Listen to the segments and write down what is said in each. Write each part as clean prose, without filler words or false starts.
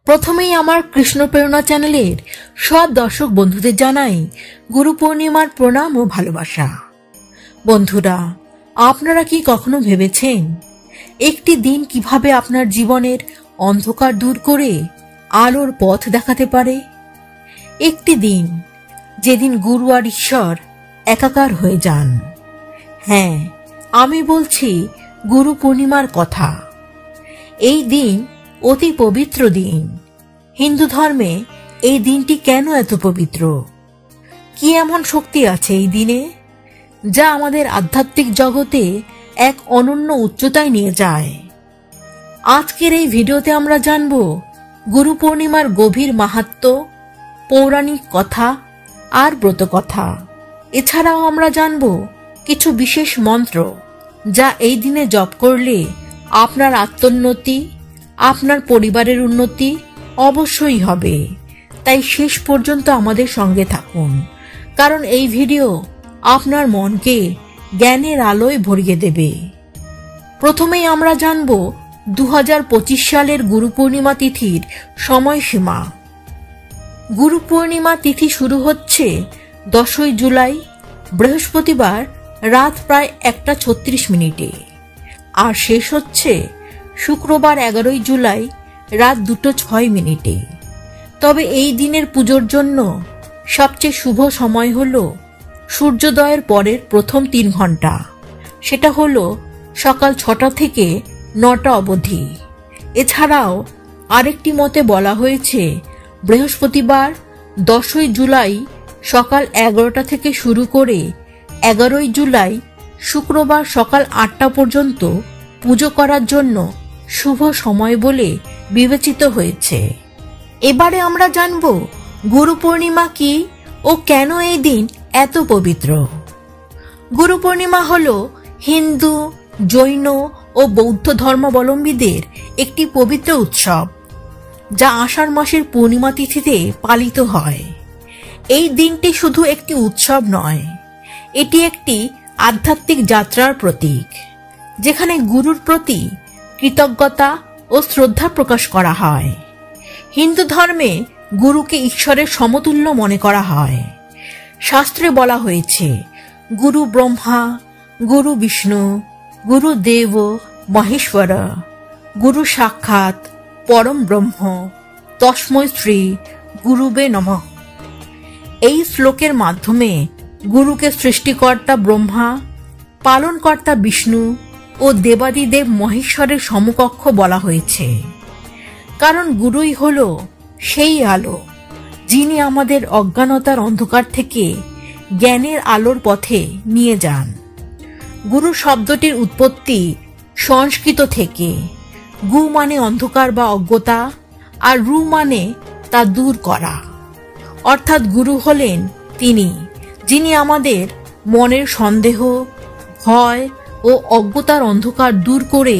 প্রথমেই আমার কৃষ্ণ প্রেরণা চ্যানেলের সব দর্শক বন্ধুদের জানাই গুরু পূর্ণিমার প্রণাম ও ভালোবাসা। বন্ধুরা, আপনারা কি কখনো ভেবেছেন একটি দিন কিভাবে আপনার জীবনের অন্ধকার দূর করে আলোর পথ দেখাতে পারে? একটি দিন যেদিন গুরু আর ঈশ্বর একাকার হয়ে যান। হ্যাঁ, আমি বলছি গুরু পূর্ণিমার কথা। এই দিন অতি পবিত্র দিন। হিন্দু ধর্মে এই দিনটি কেন এত পবিত্র? কি এমন শক্তি আছে এই দিনে যা আমাদের আধ্যাত্মিক জগতে এক অনন্য উচ্চতায় নিয়ে যায়? আজকের এই ভিডিওতে আমরা জানব গুরু পূর্ণিমার গভীর মাহাত্ম্য, পৌরাণিক কথা আর ব্রত কথা। এছাড়াও আমরা জানব কিছু বিশেষ মন্ত্র যা এই দিনে জপ করলে আপনার আত্মোন্নতি, আপনার পরিবারের উন্নতি অবশ্যই হবে। তাই শেষ পর্যন্ত আমাদের সঙ্গে থাকুন, কারণ এই ভিডিও আপনার মনকে জ্ঞানের আলোয় ভরিয়ে দেবে। প্রথমেই আমরা জানব 2025 সালের গুরু পূর্ণিমা তিথির সময়সীমা। গুরু পূর্ণিমা তিথি শুরু হচ্ছে 10ই জুলাই বৃহস্পতিবার রাত প্রায় 1:36 আর শেষ হচ্ছে শুক্রবার 11ই জুলাই রাত 2:06। তবে এই দিনের পুজোর জন্য সবচেয়ে শুভ সময় হল সূর্যোদয়ের পরের প্রথম 3 ঘন্টা। সেটা হল সকাল 6টা থেকে 9টা অবধি। এছাড়াও আরেকটি মতে বলা হয়েছে বৃহস্পতিবার 10ই জুলাই সকাল 11টা থেকে শুরু করে 11ই জুলাই শুক্রবার সকাল 8টা পর্যন্ত পুজো করার জন্য শুভ সময় বলে বিবেচিত হয়েছে। এবারে আমরা জানব গুরু পূর্ণিমা কি ও কেন এই দিন এত পবিত্র। গুরু পূর্ণিমা হল হিন্দু, জৈন ও বৌদ্ধ ধর্মাবলম্বীদের একটি পবিত্র উৎসব যা আষাঢ় মাসের পূর্ণিমা তিথিতে পালিত হয়। এই দিনটি শুধু একটি উৎসব নয়, এটি একটি আধ্যাত্মিক যাত্রার প্রতীক, যেখানে গুরুর প্রতি কৃতজ্ঞতা ও শ্রদ্ধা প্রকাশ করা হয়। হিন্দু ধর্মে গুরুকে ঈশ্বরের সমতুল্য মনে করা হয়। শাস্ত্রে বলা হয়েছে গুরু ব্রহ্মা, গুরু বিষ্ণু, গুরু দেব মহেশ্বর, গুরু সাক্ষাৎ পরম ব্রহ্ম, তস্মৈ শ্রী গুরুবে নমঃ। এই শ্লোকের মাধ্যমে গুরুকে সৃষ্টিকর্তা ব্রহ্মা, পালনকর্তা বিষ্ণু ও দেবাদিদেব মহেশ্বরের সমকক্ষ বলা হয়েছে। কারণ গুরুই হল সেই আলো যিনি আমাদের অজ্ঞানতার অন্ধকার থেকে জ্ঞানের আলোর পথে নিয়ে যান। গুরু শব্দটির উৎপত্তি সংস্কৃত থেকে। গু মানে অন্ধকার বা অজ্ঞতা, আর রু মানে তা দূর করা। অর্থাৎ গুরু হলেন তিনি যিনি আমাদের মনের সন্দেহ, ভয় ও অজ্ঞতার অন্ধকার দূর করে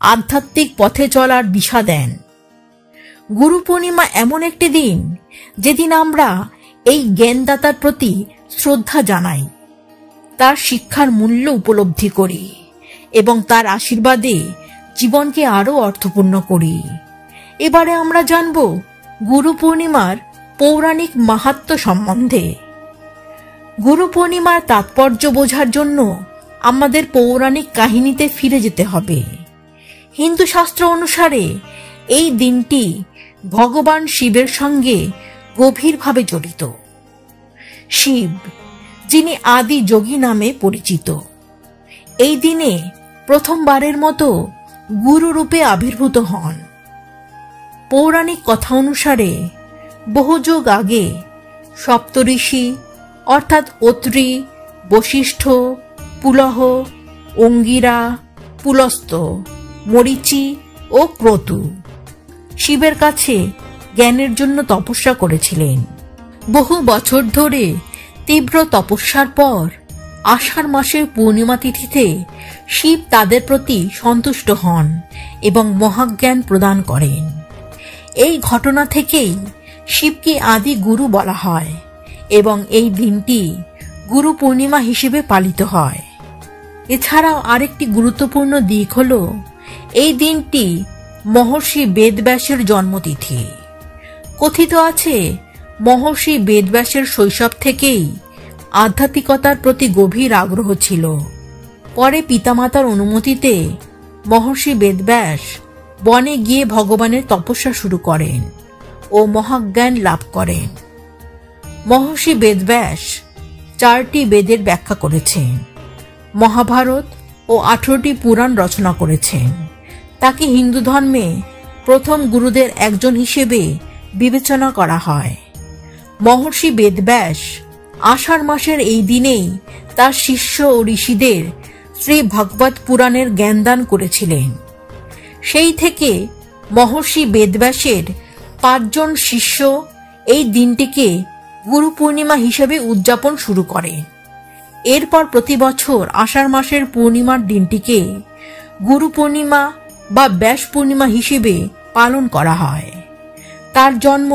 আধ্যাত্মিক পথে চলার দিশা দেন। গুরু পূর্ণিমা এমন একটি দিন যেদিন আমরা এই জ্ঞানদাতার প্রতি শ্রদ্ধা জানাই, তার শিক্ষার মূল্য উপলব্ধি করি এবং তার আশীর্বাদে জীবনকে আরো অর্থপূর্ণ করি। এবারে আমরা জানব গুরু পূর্ণিমার পৌরাণিক মাহাত্ম্য সম্বন্ধে। গুরু পূর্ণিমার তাৎপর্য বোঝার জন্য আমাদের পৌরাণিক কাহিনীতে ফিরে যেতে হবে। হিন্দু শাস্ত্র অনুসারে এই দিনটি ভগবান শিবের সঙ্গে গভীরভাবে জড়িত। শিব, যিনি আদি যোগী নামে পরিচিত, এই দিনে প্রথমবারের মতো গুরু রূপে আবির্ভূত হন। পৌরাণিক কথা অনুসারে বহু যুগ আগে সপ্তঋষি অর্থাৎ অত্রি, বশিষ্ঠ, পুলহ, অঙ্গিরা, পুলস্ত, মরিচি ও ক্রতু শিবের কাছে জ্ঞানের জন্য তপস্যা করেছিলেন। বহু বছর ধরে তীব্র তপস্যার পর আষাঢ় মাসের পূর্ণিমা তিথিতে শিব তাদের প্রতি সন্তুষ্ট হন এবং মহাজ্ঞান প্রদান করেন। এই ঘটনা থেকেই শিবকে আদি গুরু বলা হয় এবং এই দিনটি গুরু পূর্ণিমা হিসেবে পালিত হয়। এছাড়াও আরেকটি গুরুত্বপূর্ণ দিক হল এই দিনটি মহর্ষি বেদব্যাসের জন্মতিথি। কথিত আছে মহর্ষি বেদব্যাসের শৈশব থেকেই আধ্যাত্মিকতার প্রতি গভীর আগ্রহ ছিল। পরে পিতামাতার অনুমতিতে মহর্ষি বেদব্যাস বনে গিয়ে ভগবানের তপস্যা শুরু করেন ও মহাজ্ঞান লাভ করেন। মহর্ষি বেদব্যাস 4টি বেদের ব্যাখ্যা করেছেন, মহাভারত ও 18টি পুরাণ রচনা করেছেন। তাকে হিন্দু ধর্মে প্রথম গুরুদের একজন হিসেবে বিবেচনা করা হয়। মহর্ষি বেদব্যাস আষাঢ় মাসের এই দিনেই তার শিষ্য ও ঋষিদের শ্রী ভাগবত পুরাণের জ্ঞানদান করেছিলেন। সেই থেকে মহর্ষি বেদব্যাসের 5 জন শিষ্য এই দিনটিকে গুরু পূর্ণিমা হিসেবে উদযাপন শুরু করেন। এরপর প্রতি বছর আষাঢ় মাসের পূর্ণিমার দিনটিকে গুরু পূর্ণিমা বা ব্যাস পূর্ণিমা হিসেবে পালন করা হয়। তার জন্ম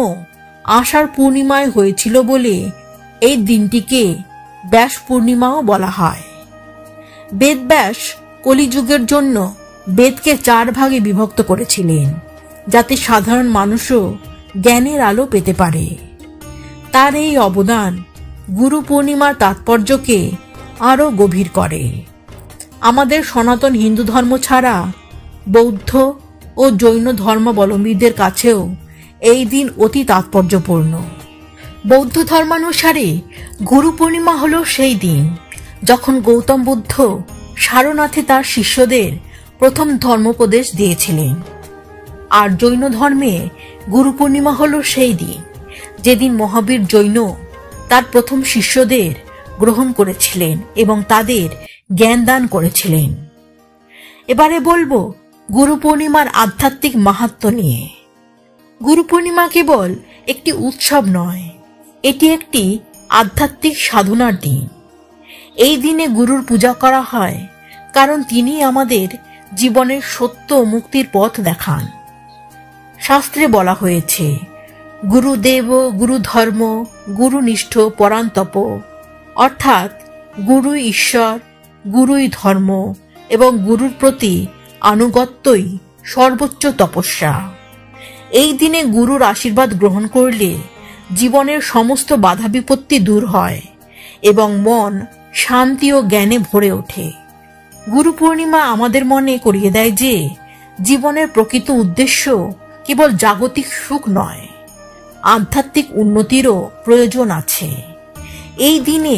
আষাঢ় পূর্ণিমায় হয়েছিল বলে এই দিনটিকে ব্যাস পূর্ণিমাও বলা হয়। বেদব্যাস কলিযুগের জন্য বেদকে 4 ভাগে বিভক্ত করেছিলেন, যাতে সাধারণ মানুষও জ্ঞানের আলো পেতে পারে। তার এই অবদান গুরু পূর্ণিমার তাৎপর্যকে আরও গভীর করে। আমাদের সনাতন হিন্দু ধর্ম ছাড়া বৌদ্ধ ও জৈন ধর্মাবলম্বীদের কাছেও এই দিন অতি তাৎপর্যপূর্ণ। বৌদ্ধ ধর্মানুসারে গুরু পূর্ণিমা হল সেই দিন যখন গৌতম বুদ্ধ সারনাথে তার শিষ্যদের প্রথম ধর্মোপদেশ দিয়েছিলেন। আর জৈন ধর্মে গুরু পূর্ণিমা হল সেই দিন যেদিন মহাবীর জৈন তার প্রথম শিষ্যদের গ্রহণ করেছিলেন এবং তাদের জ্ঞান দান করেছিলেন। এবারে বলবো গুরু পূর্ণিমার আধ্যাত্মিক মাহাত্ম্য নিয়ে। গুরু পূর্ণিমা কেবল একটি উৎসব নয়, এটি একটি আধ্যাত্মিক সাধনার দিন। এই দিনে গুরুর পূজা করা হয় কারণ তিনি আমাদের জীবনের সত্য ও মুক্তির পথ দেখান। শাস্ত্রে বলা হয়েছে, গুরুদেব গুরু ধর্ম গুরুনিষ্ঠ পরান্তপ, অর্থাৎ গুরুই ঈশ্বর, গুরুই ধর্ম এবং গুরুর প্রতি আনুগত্যই সর্বোচ্চ তপস্যা। এই দিনে গুরুর আশীর্বাদ গ্রহণ করলে জীবনের সমস্ত বাধা বিপত্তি দূর হয় এবং মন শান্তি ও জ্ঞানে ভরে ওঠে। গুরু পূর্ণিমা আমাদের মনে করিয়ে দেয় যে জীবনের প্রকৃত উদ্দেশ্য কেবল জাগতিক সুখ নয়, আধ্যাত্মিক উন্নতিরও প্রয়োজন আছে। এই দিনে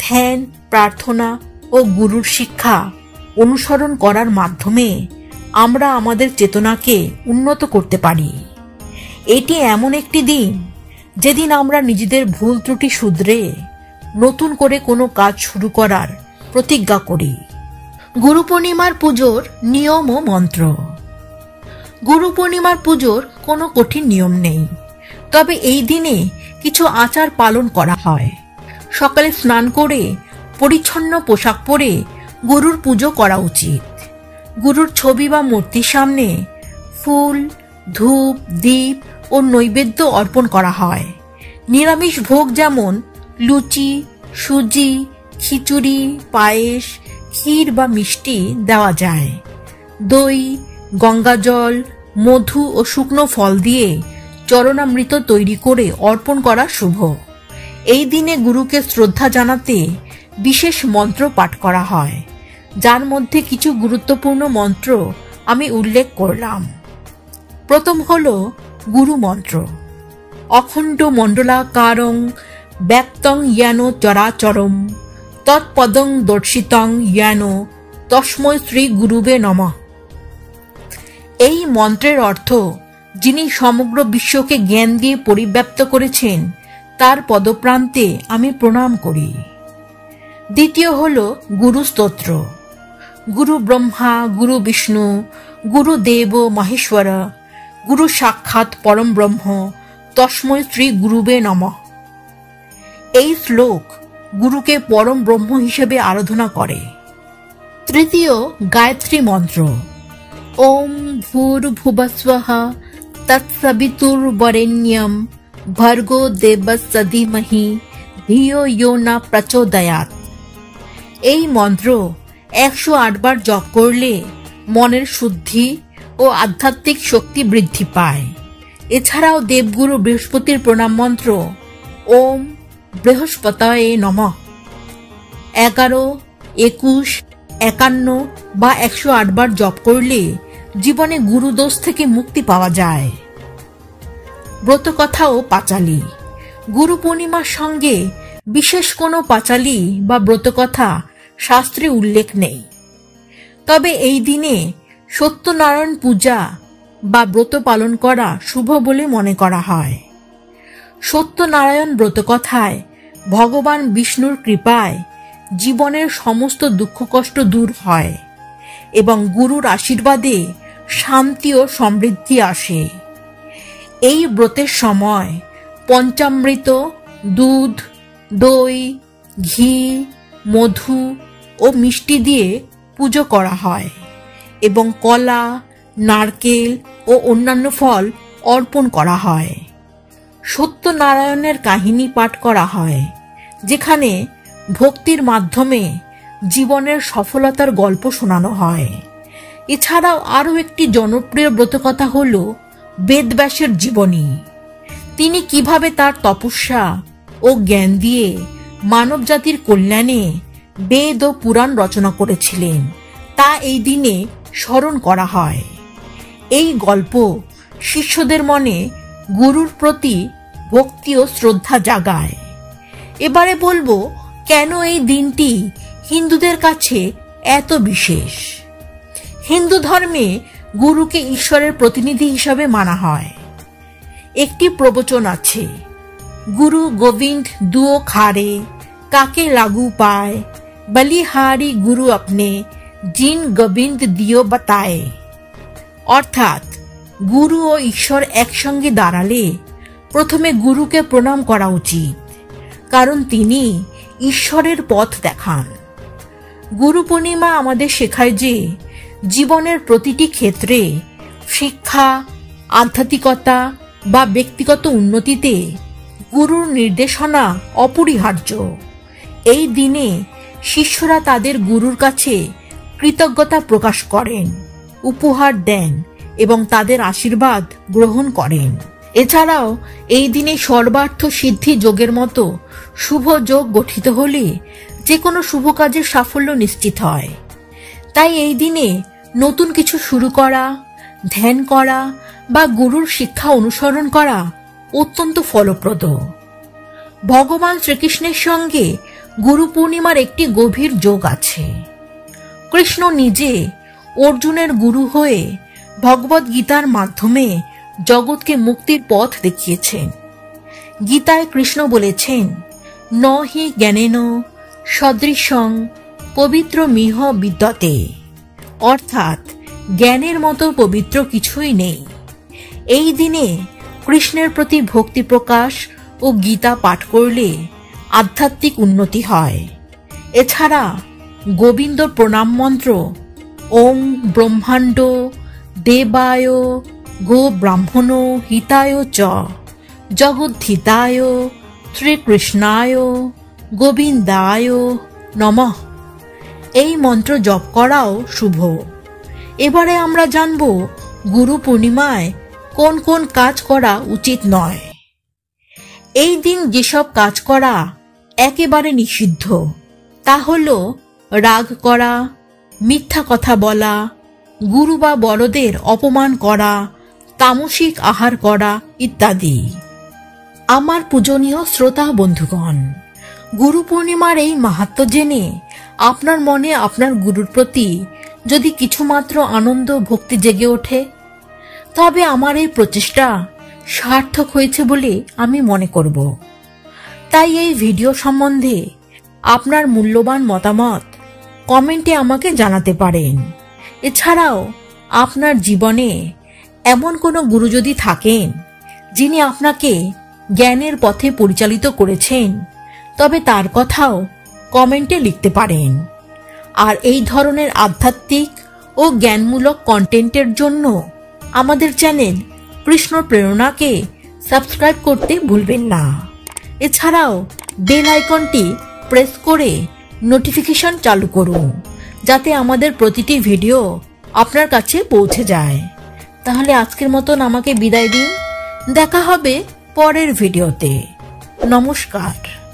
ধ্যান, প্রার্থনা ও গুরুর শিক্ষা অনুসরণ করার মাধ্যমে আমরা আমাদের চেতনাকে উন্নত করতে পারি। এটি এমন একটি দিন যেদিন আমরা নিজেদের ভুল ত্রুটি শুধরে নতুন করে কোনো কাজ শুরু করার প্রতিজ্ঞা করি। গুরু পূর্ণিমার পুজোর নিয়ম ও মন্ত্র। গুরু পূর্ণিমার পুজোর কোনো কঠিন নিয়ম নেই, তবে এই দিনে কিছু আচার পালন করা হয়। সকালে স্নান করে পরিচ্ছন্ন পোশাক পরে গুরুর পুজো করা উচিত। গুরুর ছবি বা মূর্তির সামনে ফুল, ধূপ, দীপ ও নৈবেদ্য অর্পণ করা হয়। নিরামিষ ভোগ যেমন লুচি, সুজি, খিচুড়ি, পায়েস, ক্ষীর বা মিষ্টি দেওয়া যায়। দই, গঙ্গাজল, মধু ও শুকনো ফল দিয়ে চরণামৃত তৈরি করে অর্পণ করা শুভ। এই দিনে গুরুকে শ্রদ্ধা জানাতে বিশেষ মন্ত্র পাঠ করা হয়, যার মধ্যে কিছু গুরুত্বপূর্ণ মন্ত্র আমি উল্লেখ করলাম। প্রথম হল গুরু মন্ত্র। অখণ্ড মণ্ডলাকারং ব্যক্তং জ্ঞান চরাচরম তৎপদং দর্শিতং জ্ঞান তস্মৈ শ্রী গুরুবে নমঃ। এই মন্ত্রের অর্থ, যিনি সমগ্র বিশ্বকে জ্ঞান দিয়ে পরিব্যাপ্ত করেছেন তার পদপ্রান্তে আমি প্রণাম করি। দ্বিতীয় হল গুরু স্তোত্র। গুরু ব্রহ্মা গুরু বিষ্ণু গুরু দেব মহেশ্বর গুরু সাক্ষাৎ পরম ব্রহ্ম তস্মৈ শ্রী গুরুবে নমঃ। এই শ্লোক গুরুকে পরম ব্রহ্ম হিসেবে আরাধনা করে। তৃতীয় গায়ত্রী মন্ত্র। ওম ভূর্ভুবস্বঃ তৎসবিতুর্বরেণ্যম ভর্গো দেবস্য ধীমহি ধিয়ো ইয়ো ন প্রচোদয়াৎ। এই মন্ত্র 108 বার জপ করলে মনের শুদ্ধি ও আধ্যাত্মিক শক্তি বৃদ্ধি পায়। এছাড়াও দেবগুরু বৃহস্পতির প্রণাম মন্ত্র ওম বৃহস্পতয়ে নমঃ 11, 21, 51 বা 108 বার জপ করলে জীবনে গুরুদোষ থেকে মুক্তি পাওয়া যায়। ব্রতকথা ও পাঁচালী। গুরু পূর্ণিমার সঙ্গে বিশেষ কোনো পাঁচালী বা ব্রতকথা শাস্ত্রে উল্লেখ নেই। তবে এই দিনে সত্যনারায়ণ পূজা বা ব্রত পালন করা শুভ বলে মনে করা হয়। সত্যনারায়ণ ব্রতকথায় ভগবান বিষ্ণুর কৃপায় জীবনের সমস্ত দুঃখ কষ্ট দূর হয় এবং গুরুর আশীর্বাদে শান্তি ও সমৃদ্ধি আসে। এই ব্রতের সময় পঞ্চামৃত, দুধ, দই, ঘি, মধু ও মিষ্টি দিয়ে পুজো করা হয় এবং কলা, নারকেল ও অন্যান্য ফল অর্পণ করা হয়। সত্যনারায়ণের কাহিনী পাঠ করা হয়, যেখানে ভক্তির মাধ্যমে জীবনের সফলতার গল্প শোনানো হয়। এছাড়াও আরও একটি জনপ্রিয় ব্রতকথা হল বেদব্যাসের জীবনী। তিনি কিভাবে তার তপস্যা ও জ্ঞান দিয়ে মানবজাতির কল্যাণে বেদ ও পুরাণ রচনা করেছিলেন তা এই দিনে স্মরণ করা হয়। এই গল্প শিষ্যদের মনে গুরুর প্রতি ভক্তি ও শ্রদ্ধা জাগায়। এবারে বলবো কেন এই দিনটি হিন্দুদের কাছে এত বিশেষ। হিন্দু ধর্মে গুরুকে ঈশ্বরের প্রতিনিধি হিসাবে মানা হয়। একটি প্রবচন আছে, গুরু গোবিন্দ দুও খারে কাকে লাগু পায়, বলিহারি গুরু আপনে জিন গোবিন্দ দিও বাতায়। অর্থাৎ গুরু ও ঈশ্বর একসঙ্গে দাঁড়ালে প্রথমে গুরুকে প্রণাম করা উচিত, কারণ তিনি ঈশ্বরের পথ দেখান। গুরু পূর্ণিমা আমাদের শেখায় যে জীবনের প্রতিটি ক্ষেত্রে শিক্ষা, আধ্যাত্মিকতা বা ব্যক্তিগত উন্নতিতে গুরুর নির্দেশনা অপরিহার্য। এই দিনে শিষ্যরা তাদের গুরুর কাছে কৃতজ্ঞতা প্রকাশ করেন, উপহার দেন এবং তাদের আশীর্বাদ গ্রহণ করেন। এছাড়াও এই দিনে সর্বার্থ সিদ্ধি যোগের মতো শুভ যোগ গঠিত হলে যে কোনো শুভ কাজের সাফল্য নিশ্চিত হয়। তাই এই দিনে নতুন কিছু শুরু করা, ধ্যান করা বা গুরুর শিক্ষা অনুসরণ করা অত্যন্ত ফলপ্রদ। ভগবান শ্রীকৃষ্ণের সঙ্গে গুরু পূর্ণিমার একটি গভীর যোগ আছে। কৃষ্ণ নিজে অর্জুনের গুরু হয়ে ভগবদ গীতার মাধ্যমে জগৎকে মুক্তির পথ দেখিয়েছেন। গীতায় কৃষ্ণ বলেছেন, ন হি জ্ঞানেন সদৃশং পবিত্র মিহ বিদ্যতে। অর্থাৎ জ্ঞানের মতো পবিত্র কিছুই নেই। এই দিনে কৃষ্ণের প্রতি ভক্তি প্রকাশ ও গীতা পাঠ করলে আধ্যাত্মিক উন্নতি হয়। এছাড়া গোবিন্দ প্রণাম মন্ত্র ওম ব্রহ্মাণ্ড দেবায় গো ব্রাহ্মণ হিতায় চ জগদ্ধিতায় শ্রীকৃষ্ণায় গোবিন্দায় নমঃ, এই মন্ত্র জপ করাও শুভ। এবারে আমরা জানব গুরু পূর্ণিমায় কোন কোন কাজ করা উচিত নয়। এই দিন যেসব কাজ করা একেবারে নিষিদ্ধ তা হল রাগ করা, মিথ্যা কথা বলা, গুরু বা বড়দের অপমান করা, তামসিক আহার করা ইত্যাদি। আমার পূজনীয় শ্রোতা বন্ধুগণ, গুরু পূর্ণিমার এই মাহাত্ম্য জেনে আপনার মনে আপনার গুরুর প্রতি যদি কিছুমাত্র আনন্দ ভক্তি জেগে ওঠে, তবে আমার এই প্রচেষ্টা সার্থক হয়েছে বলে আমি মনে করব। তাই এই ভিডিও সম্বন্ধে আপনার মূল্যবান মতামত কমেন্টে আমাকে জানাতে পারেন। এছাড়াও আপনার জীবনে এমন কোনো গুরু যদি থাকেন যিনি আপনাকে জ্ঞানের পথে পরিচালিত করেছেন, তবে তার কথাও কমেন্টে লিখতে পারেন। আর এই ধরনের আধ্যাত্মিক ও জ্ঞানমূলক কন্টেন্টের জন্য আমাদের চ্যানেল কৃষ্ণ প্রেরণাকে সাবস্ক্রাইব করতে ভুলবেন না। এছাড়াও বেল আইকনটি প্রেস করে নোটিফিকেশন চালু করুন, যাতে আমাদের প্রতিটি ভিডিও আপনার কাছে পৌঁছে যায়। তাহলে আজকের মতন আমাকে বিদায় দিন। দেখা হবে পরের ভিডিওতে। নমস্কার।